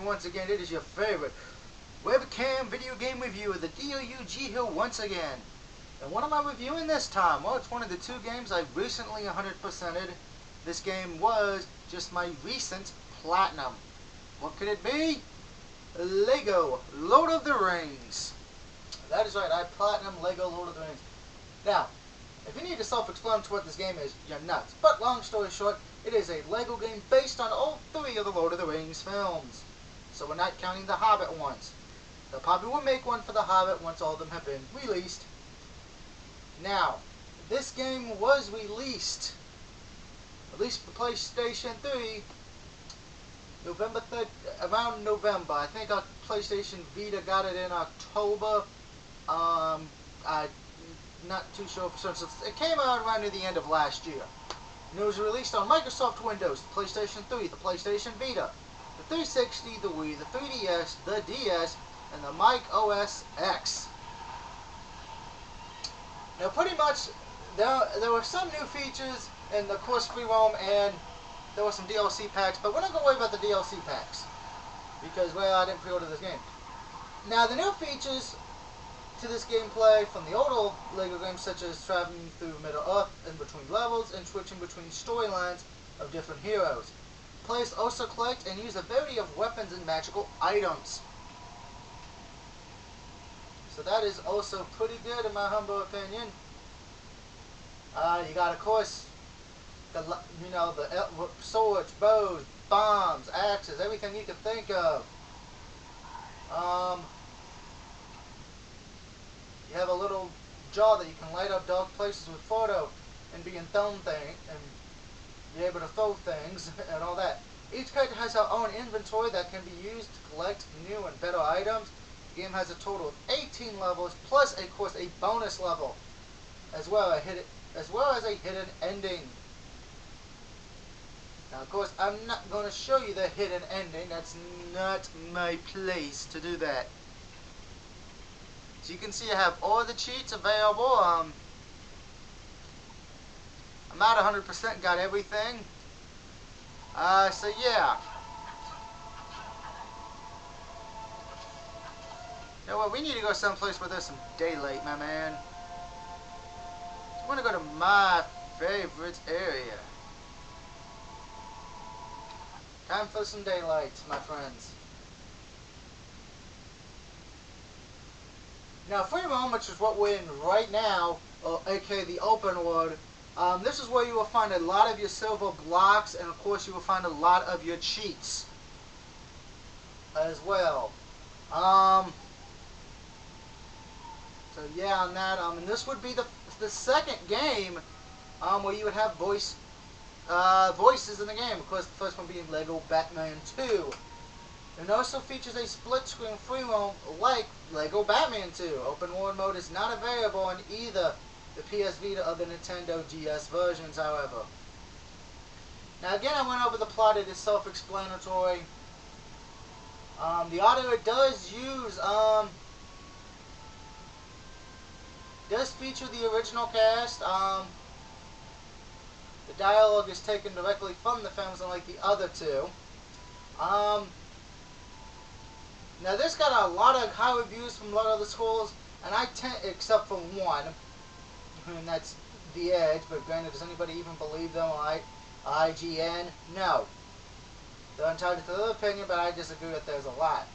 Once again, it is your favorite webcam video game review of the DOUG Hill once again. And what am I reviewing this time? Well, it's one of the two games I recently 100%ed. This game was just my recent platinum. What could it be? Lego Lord of the Rings. That is right, I platinum Lego Lord of the Rings. Now, if you need to self-explain to what this game is, you're nuts. But long story short, it is a Lego game based on all three of the Lord of the Rings films. So we're not counting the Hobbit ones. They'll probably will make one for the Hobbit once all of them have been released. Now, this game was released, at least for PlayStation 3, November 3rd, around November. I think our PlayStation Vita got it in October. I'm not too sure for certain. It came out around near the end of last year. And it was released on Microsoft Windows, the PlayStation 3, the PlayStation Vita, the 360, the Wii, the 3DS, the DS, and the Mac OS X. Now, pretty much, there were some new features in the course free roam, and there were some DLC packs, but we're not going to worry about the DLC packs, because, well, I didn't pre-order this game. Now, the new features to this gameplay from the older Lego games, such as traveling through Middle-earth in between levels and switching between storylines of different heroes. Players also collect and use a variety of weapons and magical items. So that is also pretty good in my humble opinion. You got, of course, the swords, bows, bombs, axes, everything you can think of. You have a little jar that you can light up dark places with photo and be be able to throw things and all that. Each character has her own inventory that can be used to collect new and better items. The game has a total of 18 levels, plus, of course, a bonus level, as well as a hidden ending. Now, of course, I'm not going to show you the hidden ending. That's not my place to do that. So you can see I have all the cheats available. I'm not 100% got everything. So yeah. You know what, we need to go someplace where there's some daylight, my man. So I want to go to my favorite area. Time for some daylight, my friends. Now, free roam, which is what we're in right now, aka the open world, this is where you will find a lot of your silver blocks, and of course you will find a lot of your cheats as well. So yeah, on that, and this would be the second game where you would have voices in the game. Of course, the first one being Lego Batman 2. It also features a split-screen free roam like Lego Batman 2. Open world mode is not available on either the PS Vita or the Nintendo DS versions, however. Now again, I went over the plot. It is self-explanatory. The audio it does use, does feature the original cast. The dialogue is taken directly from the films, unlike the other two. Now this got a lot of high reviews from a lot of the schools, and except for one, and that's The Edge, but granted, does anybody even believe them, like IGN? No. They're entitled to their opinion, but I disagree with theirs a lot.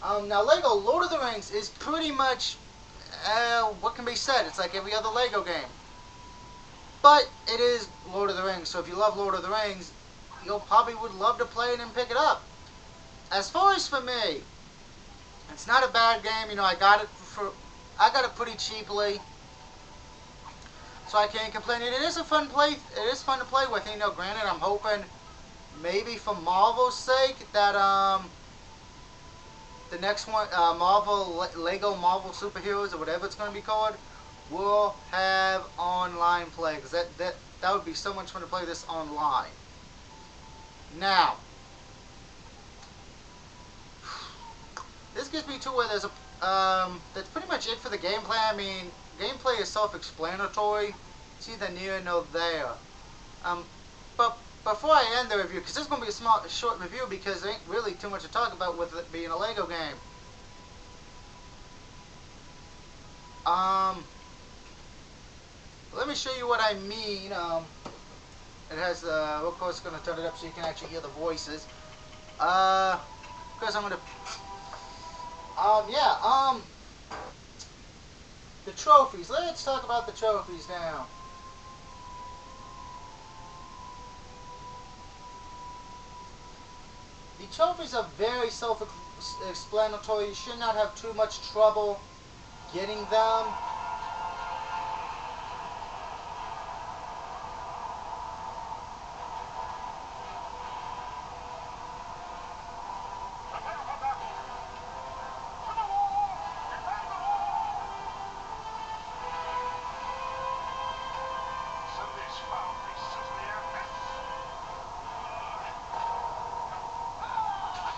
Now Lego Lord of the Rings is pretty much, what can be said? It's like every other Lego game. But it is Lord of the Rings, so if you love Lord of the Rings, you'll probably would love to play it and pick it up. As far as for me, it's not a bad game. You know, I got it pretty cheaply, so I can't complain. It is a fun play. It is fun to play with. You know, granted, I'm hoping maybe for Marvel's sake that the next one, Lego Marvel Superheroes or whatever it's going to be called, will have online play, because that would be so much fun to play this online. Now, this gets me to where there's that's pretty much it for the gameplay. I mean, gameplay is self-explanatory. It's either near nor there. But before I end the review, because this is going to be a short review because there ain't really too much to talk about with it being a Lego game. Let me show you what I mean. It has, of course, going to turn it up so you can actually hear the voices. Of course, I'm going to, the trophies. Let's talk about the trophies now. The trophies are very self-explanatory. You should not have too much trouble getting them.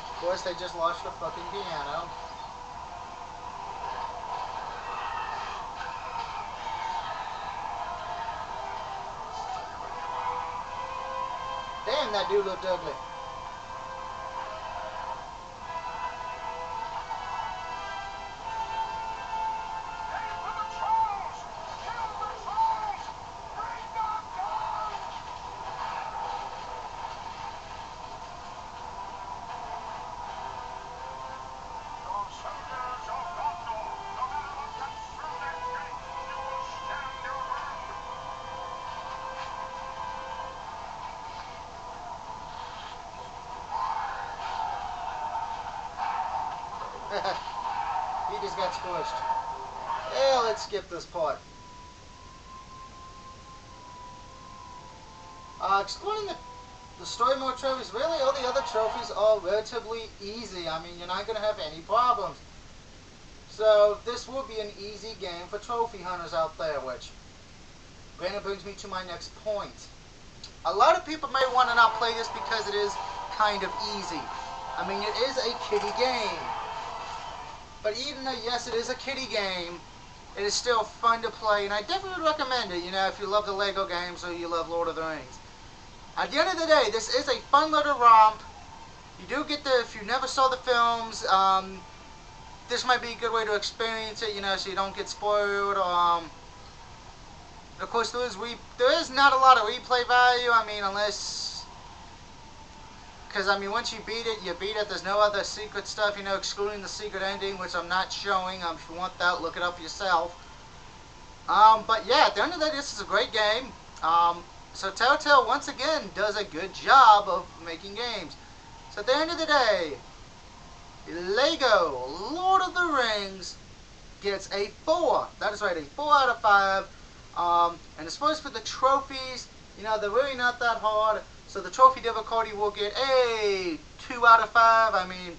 Of course, they just launched the fucking piano. Damn, that dude looked ugly. He just got squished. Yeah, let's skip this part. Excluding the story mode trophies, really all the other trophies are relatively easy. I mean, you're not going to have any problems. So this will be an easy game for trophy hunters out there, which granted brings me to my next point. A lot of people may want to not play this because it is kind of easy. I mean, it is a kiddie game. But even though, yes, it is a kiddie game, it is still fun to play, and I definitely would recommend it, you know, if you love the Lego games or you love Lord of the Rings. At the end of the day, this is a fun little romp. You do get if you never saw the films, this might be a good way to experience it, you know, so you don't get spoiled. Of course, there is not a lot of replay value, I mean, unless, because, I mean, once you beat it, you beat it. There's no other secret stuff, you know, excluding the secret ending, which I'm not showing. If you want that, look it up yourself. But yeah, at the end of the day, this is a great game. So Telltale, once again, does a good job of making games. So at the end of the day, Lego Lord of the Rings gets a 4. That is right, a 4 out of 5. And as far as for the trophies, you know, they're really not that hard. So the trophy difficulty will get a 2 out of 5. I mean,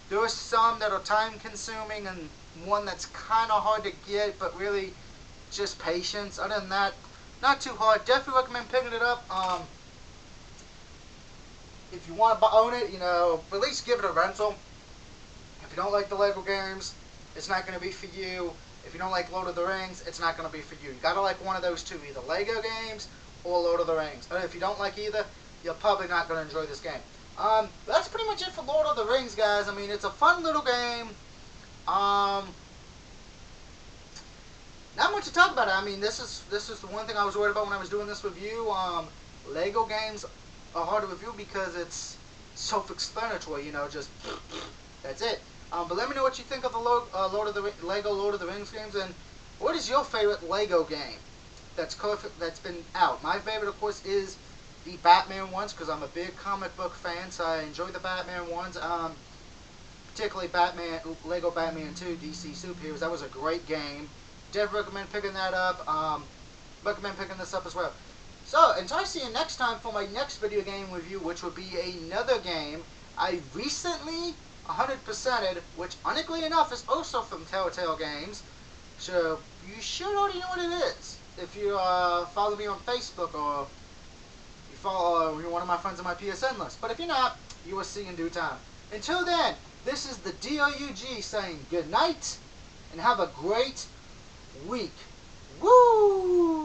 there are some that are time consuming and one that's kind of hard to get, but really just patience. Other than that, not too hard. Definitely recommend picking it up. If you want to own it, you know, at least give it a rental. If you don't like the Lego games, it's not going to be for you. If you don't like Lord of the Rings, it's not going to be for you. You got to like one of those two, either Lego games or Lord of the Rings. And if you don't like either, you're probably not going to enjoy this game. That's pretty much it for Lord of the Rings, guys. I mean, it's a fun little game. Not much to talk about. I mean, this is the one thing I was worried about when I was doing this review. Lego games are hard to review because it's self-explanatory. You know, just that's it. But let me know what you think of the Lego Lord of the Rings games, and what is your favorite Lego game that's been out? My favorite, of course, is the Batman ones, because I'm a big comic book fan, so I enjoy the Batman ones. Particularly Lego Batman 2, DC Superheroes. That was a great game. Definitely recommend picking that up. Recommend picking this up as well. So, until I see you next time for my next video game review, which will be another game I recently 100%ed, which, ironically enough, is also from Telltale Games. So, you should already know what it is. If you follow me on Facebook, or you're one of my friends on my PSN list. But if you're not, you will see in due time. Until then, this is the DOUG saying good night, and have a great week. Woo!